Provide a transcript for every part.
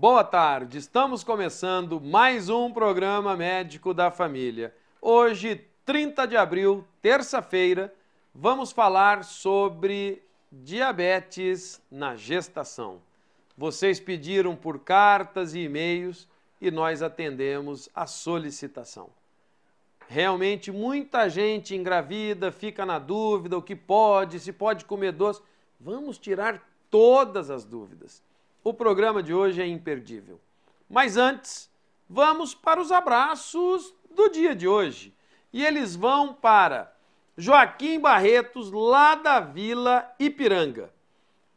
Boa tarde, estamos começando mais um programa médico da família. Hoje, 30 de abril, terça-feira, vamos falar sobre diabetes na gestação. Vocês pediram por cartas e e-mails e nós atendemos a solicitação. Realmente muita gente engravida, fica na dúvida o que pode, se pode comer doce. Vamos tirar todas as dúvidas. O programa de hoje é imperdível. Mas antes, vamos para os abraços do dia de hoje. E eles vão para Joaquim Barretos, lá da Vila Ipiranga.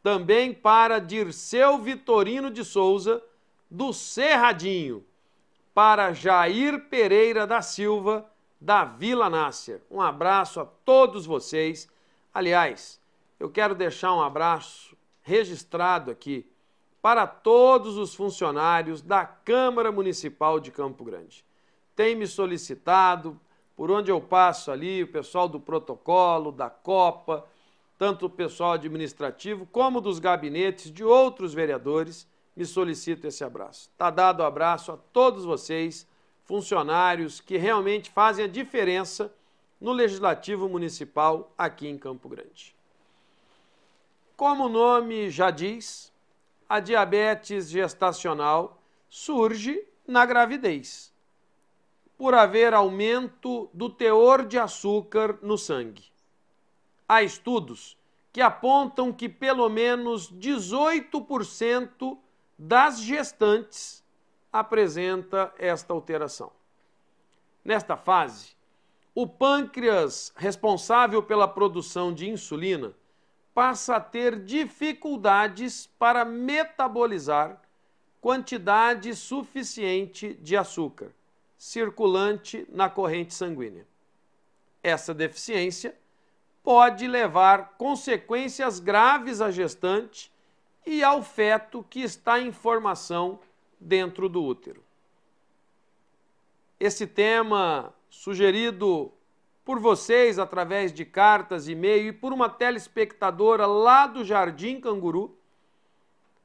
Também para Dirceu Vitorino de Souza, do Cerradinho. Para Jair Pereira da Silva, da Vila Nácer. Um abraço a todos vocês. Aliás, eu quero deixar um abraço registrado aqui para todos os funcionários da Câmara Municipal de Campo Grande. Tem me solicitado, por onde eu passo ali, o pessoal do protocolo, da Copa, tanto o pessoal administrativo como dos gabinetes de outros vereadores, me solicitam esse abraço. Está dado o abraço a todos vocês, funcionários que realmente fazem a diferença no Legislativo Municipal aqui em Campo Grande. Como o nome já diz, a diabetes gestacional surge na gravidez, por haver aumento do teor de açúcar no sangue. Há estudos que apontam que pelo menos 18% das gestantes apresenta esta alteração. Nesta fase, o pâncreas, responsável pela produção de insulina, passa a ter dificuldades para metabolizar quantidade suficiente de açúcar circulante na corrente sanguínea. Essa deficiência pode levar consequências graves à gestante e ao feto que está em formação dentro do útero. Esse tema, sugerido por vocês através de cartas, e-mail e por uma telespectadora lá do Jardim Canguru,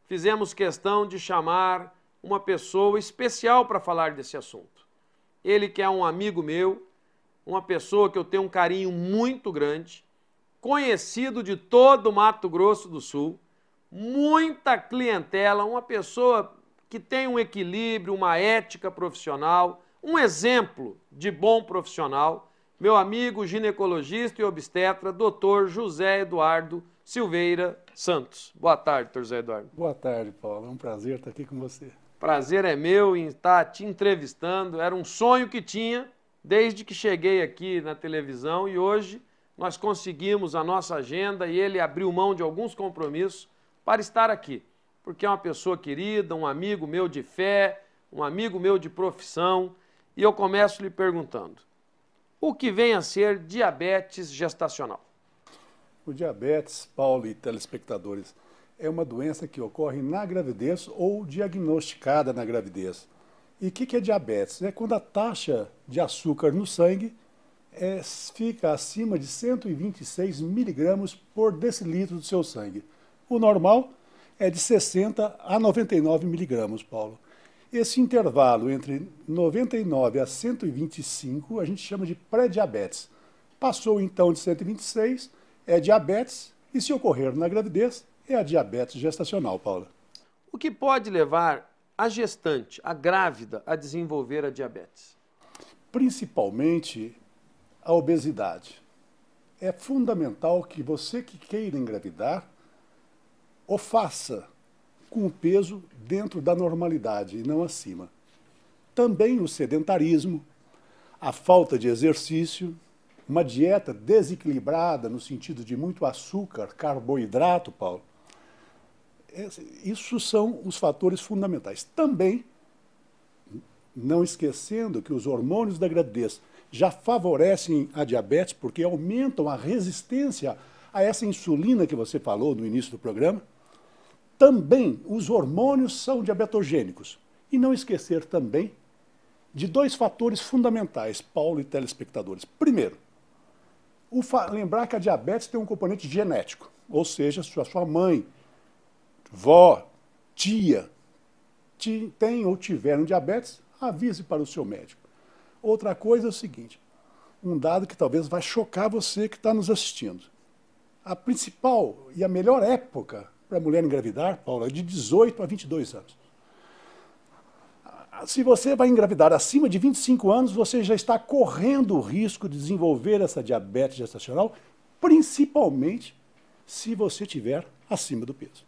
fizemos questão de chamar uma pessoa especial para falar desse assunto. Ele que é um amigo meu, uma pessoa que eu tenho um carinho muito grande, conhecido de todo o Mato Grosso do Sul, muita clientela, uma pessoa que tem um equilíbrio, uma ética profissional, um exemplo de bom profissional, meu amigo ginecologista e obstetra, Dr. José Eduardo Silveira Santos. Boa tarde, Dr. José Eduardo. Boa tarde, Paulo. É um prazer estar aqui com você. Prazer é meu em estar te entrevistando. Era um sonho que tinha desde que cheguei aqui na televisão e hoje nós conseguimos a nossa agenda e ele abriu mão de alguns compromissos para estar aqui, porque é uma pessoa querida, um amigo meu de fé, um amigo meu de profissão, e eu começo lhe perguntando, o que vem a ser diabetes gestacional? O diabetes, Paulo e telespectadores, é uma doença que ocorre na gravidez ou diagnosticada na gravidez. E o que é diabetes? É quando a taxa de açúcar no sangue fica acima de 126 miligramas por decilitro do seu sangue. O normal é de 60 a 99 miligramas, Paulo. Esse intervalo entre 99 a 125 a gente chama de pré-diabetes. Passou então de 126, é diabetes, e se ocorrer na gravidez, é a diabetes gestacional, Paula. O que pode levar a gestante, a grávida, a desenvolver a diabetes? Principalmente a obesidade. É fundamental que você que queira engravidar o faça com o peso dentro da normalidade e não acima. Também o sedentarismo, a falta de exercício, uma dieta desequilibrada no sentido de muito açúcar, carboidrato, Paulo. Isso são os fatores fundamentais. Também, não esquecendo que os hormônios da gravidez já favorecem a diabetes porque aumentam a resistência a essa insulina que você falou no início do programa. Também os hormônios são diabetogênicos. E não esquecer também de dois fatores fundamentais, Paulo e telespectadores. Primeiro, lembrar que a diabetes tem um componente genético, ou seja, se a sua mãe, vó, tia, tem ou tiveram diabetes, avise para o seu médico. Outra coisa é o seguinte, um dado que talvez vai chocar você que está nos assistindo. A principal e a melhor época para a mulher engravidar, Paulo, é de 18 a 22 anos. Se você vai engravidar acima de 25 anos, você já está correndo o risco de desenvolver essa diabetes gestacional, principalmente se você estiver acima do peso.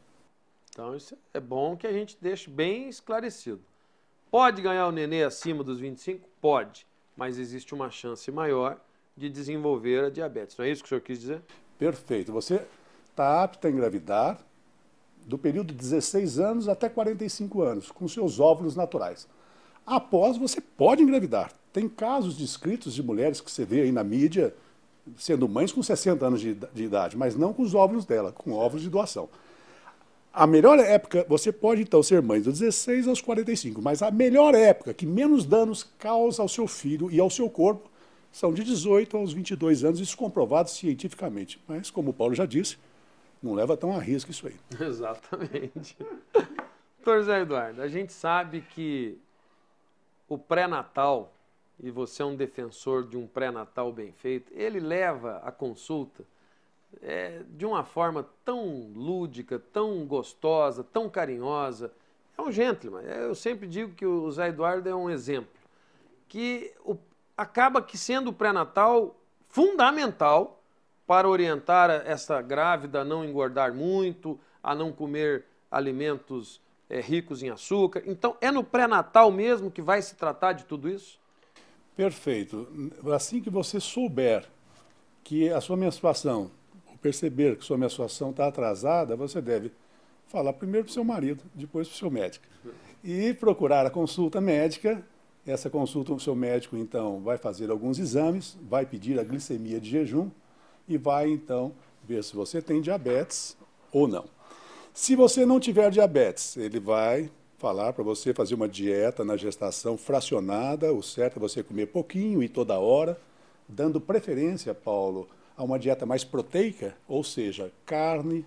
Então, isso é bom que a gente deixe bem esclarecido. Pode ganhar o nenê acima dos 25? Pode, mas existe uma chance maior de desenvolver a diabetes. Não é isso que o senhor quis dizer? Perfeito. Você está apto a engravidar do período de 16 anos até 45 anos, com seus óvulos naturais. Após, você pode engravidar. Tem casos descritos de mulheres que você vê aí na mídia, sendo mães com 60 anos de idade, mas não com os óvulos dela, com óvulos de doação. A melhor época, você pode então ser mãe dos 16 aos 45, mas a melhor época que menos danos causa ao seu filho e ao seu corpo são de 18 aos 22 anos, isso comprovado cientificamente. Mas, como o Paulo já disse, não leva tão a risco isso aí. Exatamente. Doutor Zé Eduardo, a gente sabe que o pré-natal, e você é um defensor de um pré-natal bem feito, ele leva a consulta de uma forma tão lúdica, tão gostosa, tão carinhosa. É um gentleman. Eu sempre digo que o Zé Eduardo é um exemplo. Que acaba que sendo o pré-natal fundamental para orientar essa grávida a não engordar muito, a não comer alimentos ricos em açúcar. Então, é no pré-natal mesmo que vai se tratar de tudo isso? Perfeito. Assim que você souber que a sua menstruação, ou perceber que sua menstruação está atrasada, você deve falar primeiro para o seu marido, depois para o seu médico. E procurar a consulta médica. Essa consulta, o seu médico, então, vai fazer alguns exames, vai pedir a glicemia de jejum e vai, então, ver se você tem diabetes ou não. Se você não tiver diabetes, ele vai falar para você fazer uma dieta na gestação fracionada, o certo é você comer pouquinho e toda hora, dando preferência, Paulo, a uma dieta mais proteica, ou seja, carne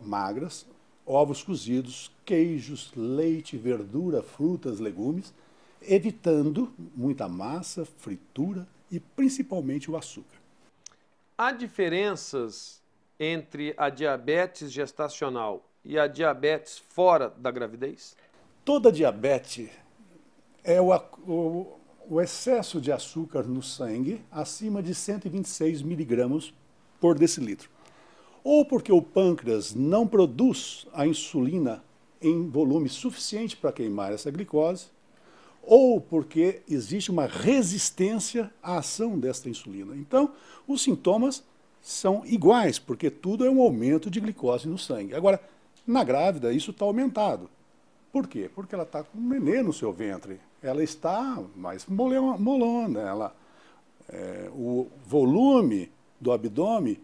magras, ovos cozidos, queijos, leite, verdura, frutas, legumes, evitando muita massa, fritura e principalmente o açúcar. Há diferenças entre a diabetes gestacional e a diabetes fora da gravidez? Toda diabetes é o excesso de açúcar no sangue acima de 126 miligramas por decilitro. Ou porque o pâncreas não produz a insulina em volume suficiente para queimar essa glicose, ou porque existe uma resistência à ação desta insulina. Então, os sintomas são iguais, porque tudo é um aumento de glicose no sangue. Agora, na grávida, isso está aumentado. Por quê? Porque ela está com um nenê no seu ventre. Ela está mais molona. O volume do abdômen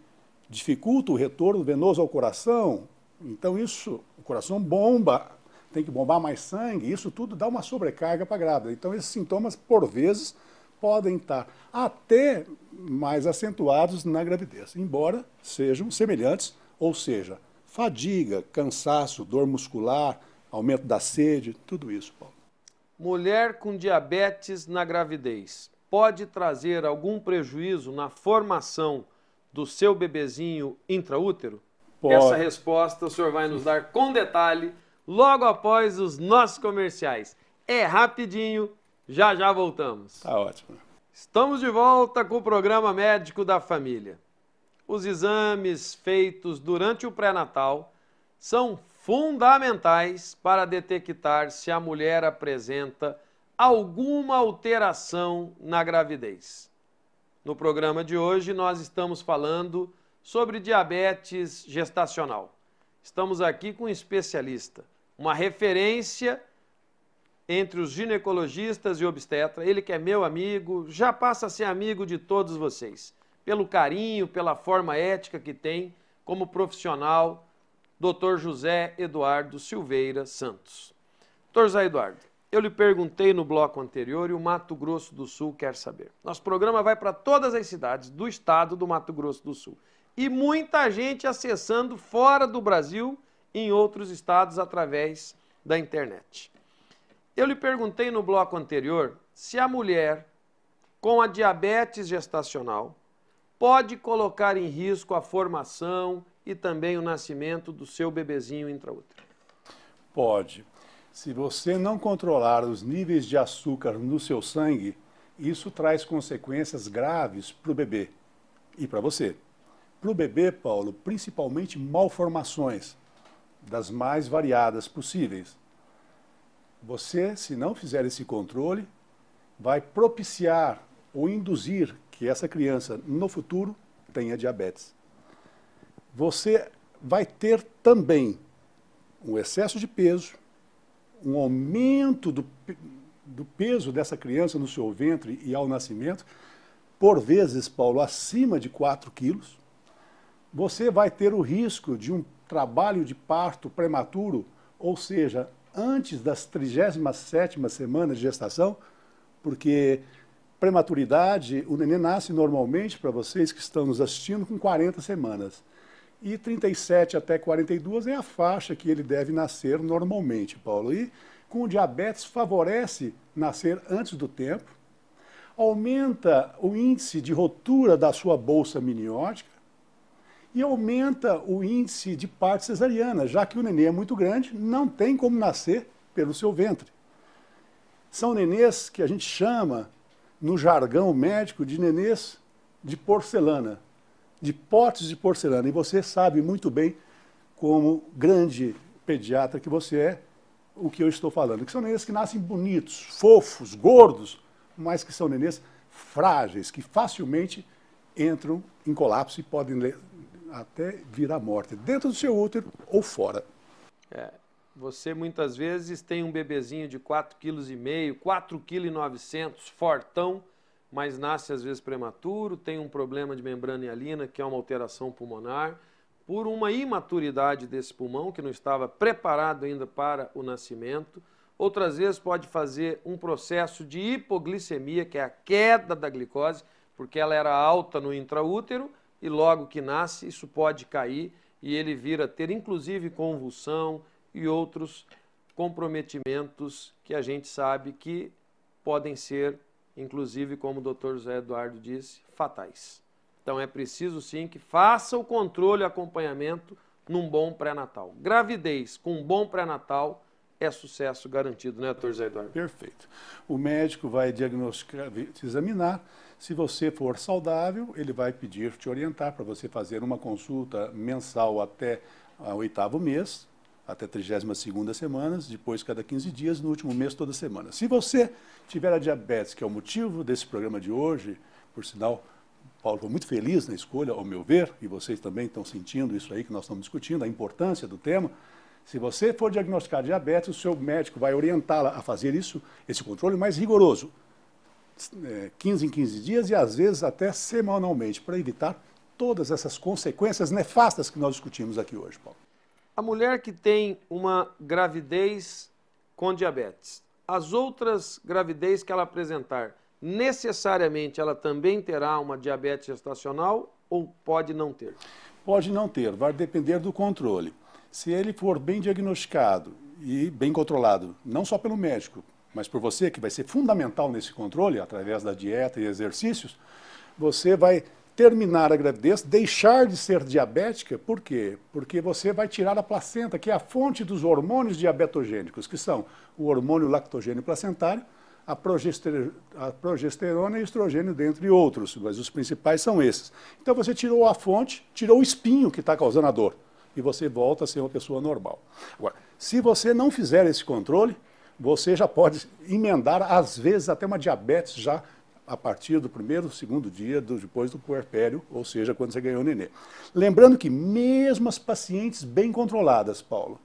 dificulta o retorno venoso ao coração. Então, o coração bomba, tem que bombar mais sangue, isso tudo dá uma sobrecarga para a grávida. Então, esses sintomas, por vezes, podem estar até mais acentuados na gravidez, embora sejam semelhantes, ou seja, fadiga, cansaço, dor muscular, aumento da sede, tudo isso, Paulo. Mulher com diabetes na gravidez pode trazer algum prejuízo na formação do seu bebezinho intraútero? Pode. Essa resposta o senhor vai nos dar com detalhe logo após os nossos comerciais. É rapidinho, já já voltamos. Tá ótimo. Estamos de volta com o programa Médico da Família. Os exames feitos durante o pré-natal são fundamentais para detectar se a mulher apresenta alguma alteração na gravidez. No programa de hoje, nós estamos falando sobre diabetes gestacional. Estamos aqui com um especialista, uma referência entre os ginecologistas e obstetra, ele que é meu amigo, já passa a ser amigo de todos vocês, pelo carinho, pela forma ética que tem como profissional, Dr. José Eduardo Silveira Santos. Dr. José Eduardo, eu lhe perguntei no bloco anterior e o Mato Grosso do Sul quer saber. Nosso programa vai para todas as cidades do estado do Mato Grosso do Sul. E muita gente acessando fora do Brasil e em outros estados através da internet. Eu lhe perguntei no bloco anterior se a mulher com a diabetes gestacional pode colocar em risco a formação e também o nascimento do seu bebezinho intraútero. Pode. Se você não controlar os níveis de açúcar no seu sangue, isso traz consequências graves para o bebê e para você. Para o bebê, Paulo, principalmente malformações, das mais variadas possíveis. Você, se não fizer esse controle, vai propiciar ou induzir que essa criança, no futuro, tenha diabetes. Você vai ter também um excesso de peso, um aumento do peso dessa criança no seu ventre e ao nascimento, por vezes, Paulo, acima de 4 quilos. Você vai ter o risco de um trabalho de parto prematuro, ou seja, antes das 37ª semana de gestação, porque prematuridade, o neném nasce normalmente, para vocês que estão nos assistindo, com 40 semanas. E 37 até 42 é a faixa que ele deve nascer normalmente, Paulo. E com o diabetes favorece nascer antes do tempo, aumenta o índice de rotura da sua bolsa miniótica e aumenta o índice de parto cesariana, já que o neném é muito grande, não tem como nascer pelo seu ventre. São nenês que a gente chama, no jargão médico, de nenês de porcelana, de potes de porcelana. E você sabe muito bem, como grande pediatra que você é, o que eu estou falando. Que são nenês que nascem bonitos, fofos, gordos, mas que são nenês frágeis, que facilmente entram em colapso e podem até vir à morte, dentro do seu útero ou fora. Você muitas vezes tem um bebezinho de 4,5 kg, 4,9 kg, fortão, mas nasce às vezes prematuro, tem um problema de membrana hialina, que é uma alteração pulmonar, por uma imaturidade desse pulmão, que não estava preparado ainda para o nascimento. Outras vezes pode fazer um processo de hipoglicemia, que é a queda da glicose, porque ela era alta no intraútero, e logo que nasce, isso pode cair, e ele vir a ter inclusive convulsão e outros comprometimentos que a gente sabe que podem ser, inclusive, como o Dr. José Eduardo disse, fatais. Então é preciso sim que faça o controle e acompanhamento num bom pré-natal. Gravidez com um bom pré-natal é sucesso garantido, né, Dr. José Eduardo? Perfeito. O médico vai diagnosticar, te examinar. Se você for saudável, ele vai pedir, te orientar para você fazer uma consulta mensal até o 8º mês, até 32ª semana, depois cada 15 dias, no último mês toda semana. Se você tiver a diabetes, que é o motivo desse programa de hoje, por sinal, Paulo, estou muito feliz na escolha, ao meu ver, e vocês também estão sentindo isso aí que nós estamos discutindo, a importância do tema. Se você for diagnosticar diabetes, o seu médico vai orientá-la a fazer isso, esse controle mais rigoroso, 15 em 15 dias e às vezes até semanalmente, para evitar todas essas consequências nefastas que nós discutimos aqui hoje, Paulo. A mulher que tem uma gravidez com diabetes, as outras gravidez que ela apresentar, necessariamente ela também terá uma diabetes gestacional ou pode não ter? Pode não ter, vai depender do controle. Se ele for bem diagnosticado e bem controlado, não só pelo médico, mas por você, que vai ser fundamental nesse controle, através da dieta e exercícios, você vai terminar a gravidez, deixar de ser diabética. Por quê? Porque você vai tirar a placenta, que é a fonte dos hormônios diabetogênicos, que são o hormônio lactogênio placentário, a progesterona e o estrogênio, dentre outros, mas os principais são esses. Então você tirou a fonte, tirou o espinho que está causando a dor, e você volta a ser uma pessoa normal. Agora, se você não fizer esse controle, você já pode emendar, às vezes, até uma diabetes já a partir do 1º, 2º dia depois do puerpério, ou seja, quando você ganhou o nenê. Lembrando que mesmo as pacientes bem controladas, Paulo,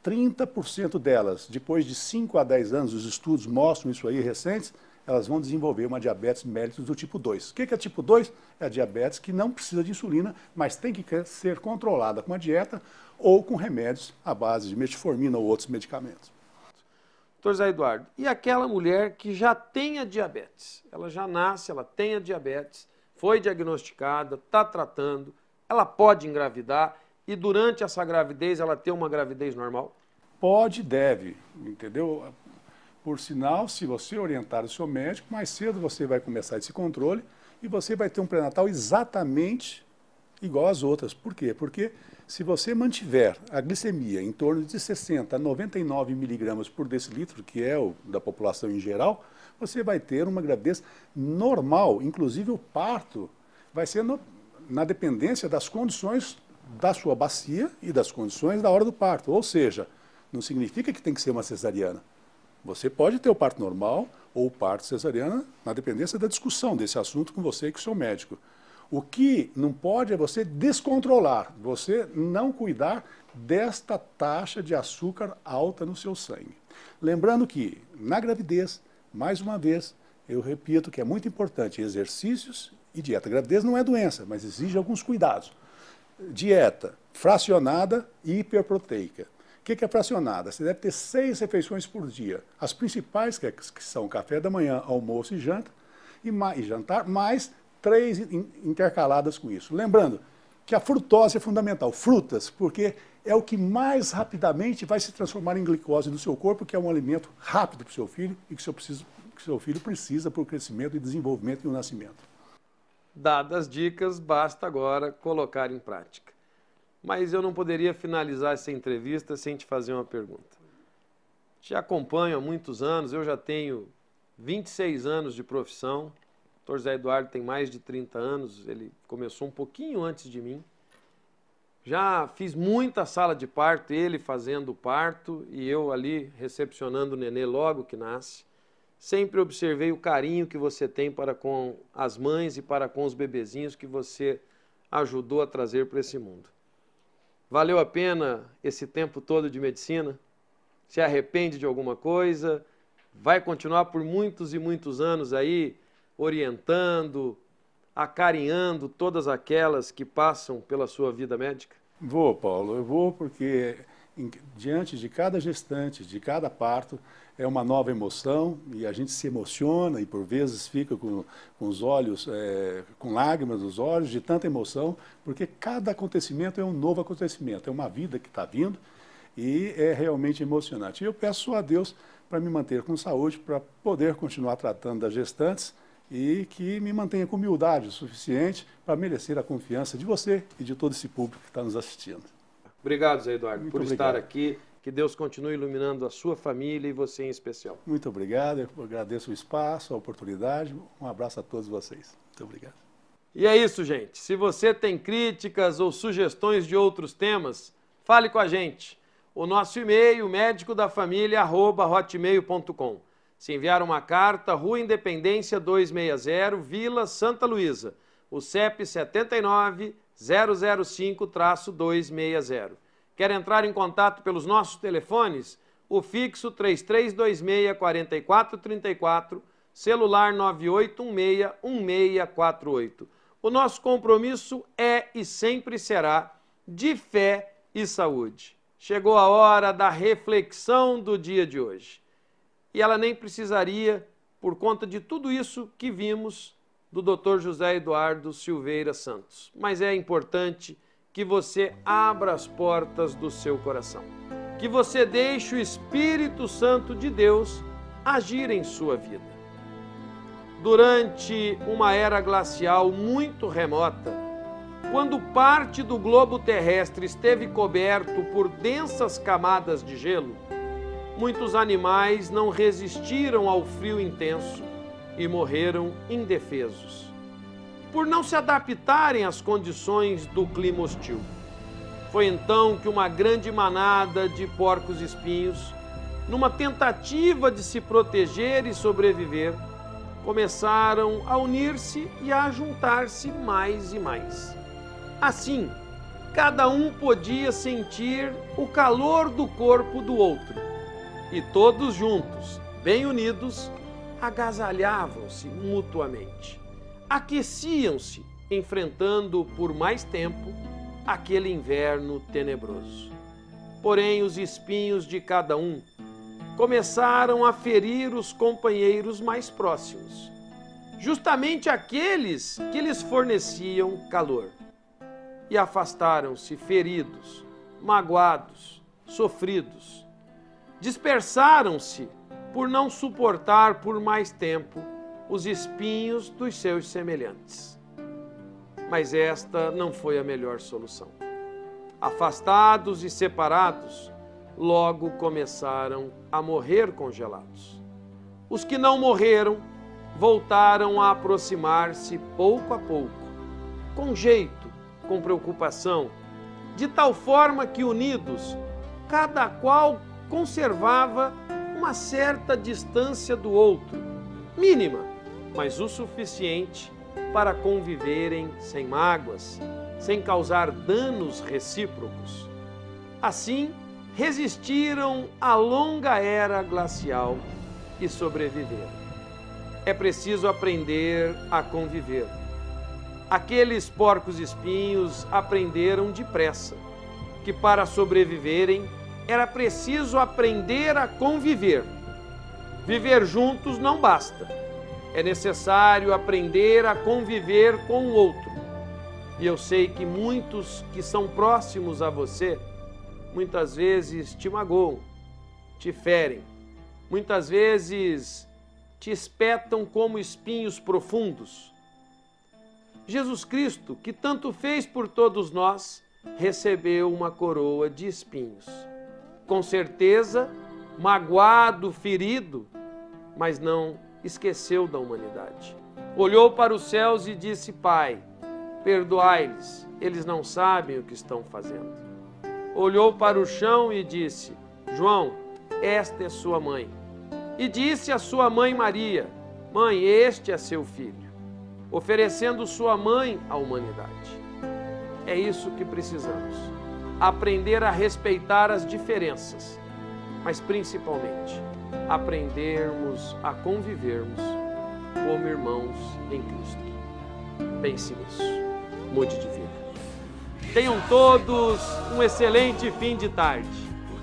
30% delas, depois de 5 a 10 anos, os estudos mostram isso aí recentes, elas vão desenvolver uma diabetes mellitus do tipo 2. O que é tipo 2? É a diabetes que não precisa de insulina, mas tem que ser controlada com uma dieta ou com remédios à base de metformina ou outros medicamentos. Doutor Zé Eduardo, e aquela mulher que já tem a diabetes? Ela já nasce, ela tem a diabetes, foi diagnosticada, está tratando, ela pode engravidar e durante essa gravidez ela ter uma gravidez normal? Pode e deve, entendeu? Por sinal, se você orientar o seu médico, mais cedo você vai começar esse controle e você vai ter um pré-natal exatamente igual às outras. Por quê? Porque se você mantiver a glicemia em torno de 60 a 99 miligramas por decilitro, que é o da população em geral, você vai ter uma gravidez normal. Inclusive o parto vai ser na dependência das condições da sua bacia e das condições da hora do parto. Ou seja, não significa que tem que ser uma cesariana. Você pode ter o parto normal ou o parto cesariana na dependência da discussão desse assunto com você e com o seu médico. O que não pode é você descontrolar, você não cuidar desta taxa de açúcar alta no seu sangue. Lembrando que, na gravidez, mais uma vez, eu repito que é muito importante exercícios e dieta. Gravidez não é doença, mas exige alguns cuidados. Dieta fracionada e hiperproteica. O que é fracionada? Você deve ter 6 refeições por dia. As principais, que são café da manhã, almoço e janta, e jantar, mais 3 intercaladas com isso. Lembrando que a frutose é fundamental. Frutas, porque é o que mais rapidamente vai se transformar em glicose no seu corpo, que é um alimento rápido para o seu filho e que o seu filho precisa para o crescimento e desenvolvimento e o nascimento. Dadas as dicas, basta agora colocar em prática. Mas eu não poderia finalizar essa entrevista sem te fazer uma pergunta. Te acompanho há muitos anos, eu já tenho 26 anos de profissão, o Dr. Zé Eduardo tem mais de 30 anos, ele começou um pouquinho antes de mim. Já fiz muita sala de parto, ele fazendo o parto e eu ali recepcionando o nenê logo que nasce. Sempre observei o carinho que você tem para com as mães e para com os bebezinhos que você ajudou a trazer para esse mundo. Valeu a pena esse tempo todo de medicina? Se arrepende de alguma coisa? Vai continuar por muitos e muitos anos aí orientando, acarinhando todas aquelas que passam pela sua vida médica? Vou, Paulo, eu vou porque diante de cada gestante, de cada parto, é uma nova emoção e a gente se emociona e por vezes fica com os olhos, com lágrimas nos olhos de tanta emoção, porque cada acontecimento é um novo acontecimento, é uma vida que está vindo e é realmente emocionante. E eu peço só a Deus para me manter com saúde, para poder continuar tratando das gestantes e que me mantenha com humildade o suficiente para merecer a confiança de você e de todo esse público que está nos assistindo. Obrigado, Zé Eduardo, Muito por obrigado. estar aqui. Que Deus continue iluminando a sua família e você em especial. Muito obrigado, eu agradeço o espaço, a oportunidade. Um abraço a todos vocês. Muito obrigado. E é isso, gente. Se você tem críticas ou sugestões de outros temas, fale com a gente. O nosso e-mail, medicodafamilia@hotmail.com. Se enviar uma carta, Rua Independência 260, Vila Santa Luísa, o CEP 79005-260. Quer entrar em contato pelos nossos telefones? O fixo 3326-4434, celular 9816-1648. O nosso compromisso é e sempre será de fé e saúde. Chegou a hora da reflexão do dia de hoje. E ela nem precisaria, por conta de tudo isso que vimos do Dr. José Eduardo Silveira Santos. Mas é importante que você abra as portas do seu coração. Que você deixe o Espírito Santo de Deus agir em sua vida. Durante uma era glacial muito remota, quando parte do globo terrestre esteve coberto por densas camadas de gelo, muitos animais não resistiram ao frio intenso e morreram indefesos, por não se adaptarem às condições do clima hostil. Foi então que uma grande manada de porcos-espinhos, numa tentativa de se proteger e sobreviver, começaram a unir-se e a juntar-se mais e mais. Assim, cada um podia sentir o calor do corpo do outro, e todos juntos, bem unidos, agasalhavam-se mutuamente. Aqueciam-se, enfrentando por mais tempo aquele inverno tenebroso. Porém, os espinhos de cada um começaram a ferir os companheiros mais próximos, justamente aqueles que lhes forneciam calor. E afastaram-se feridos, magoados, sofridos. Dispersaram-se por não suportar por mais tempo os espinhos dos seus semelhantes. Mas esta não foi a melhor solução. Afastados e separados, logo começaram a morrer congelados. Os que não morreram voltaram a aproximar-se pouco a pouco, com jeito, com preocupação, de tal forma que, unidos, cada qual conservava uma certa distância do outro, mínima, mas o suficiente para conviverem sem mágoas, sem causar danos recíprocos. Assim, resistiram à longa era glacial e sobreviveram. É preciso aprender a conviver. Aqueles porcos-espinhos aprenderam depressa que para sobreviverem era preciso aprender a conviver. Viver juntos não basta. É necessário aprender a conviver com o outro. E eu sei que muitos que são próximos a você, muitas vezes te magoam, te ferem, muitas vezes te espetam como espinhos profundos. Jesus Cristo, que tanto fez por todos nós, recebeu uma coroa de espinhos. Com certeza, magoado, ferido, mas não esqueceu da humanidade. Olhou para os céus e disse: Pai, perdoai-lhes, eles não sabem o que estão fazendo. Olhou para o chão e disse: João, esta é sua mãe. E disse à sua mãe Maria: Mãe, este é seu filho, oferecendo sua mãe à humanidade. É isso que precisamos. Aprender a respeitar as diferenças, mas principalmente aprendermos a convivermos como irmãos em Cristo. Pense nisso. Mude de vida. Tenham todos um excelente fim de tarde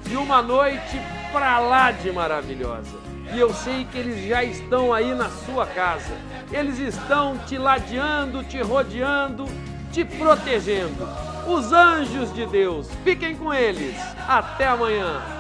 e uma noite pra lá de maravilhosa. E eu sei que eles já estão aí na sua casa. Eles estão te ladeando, te rodeando, te protegendo. Os anjos de Deus, fiquem com eles. Até amanhã.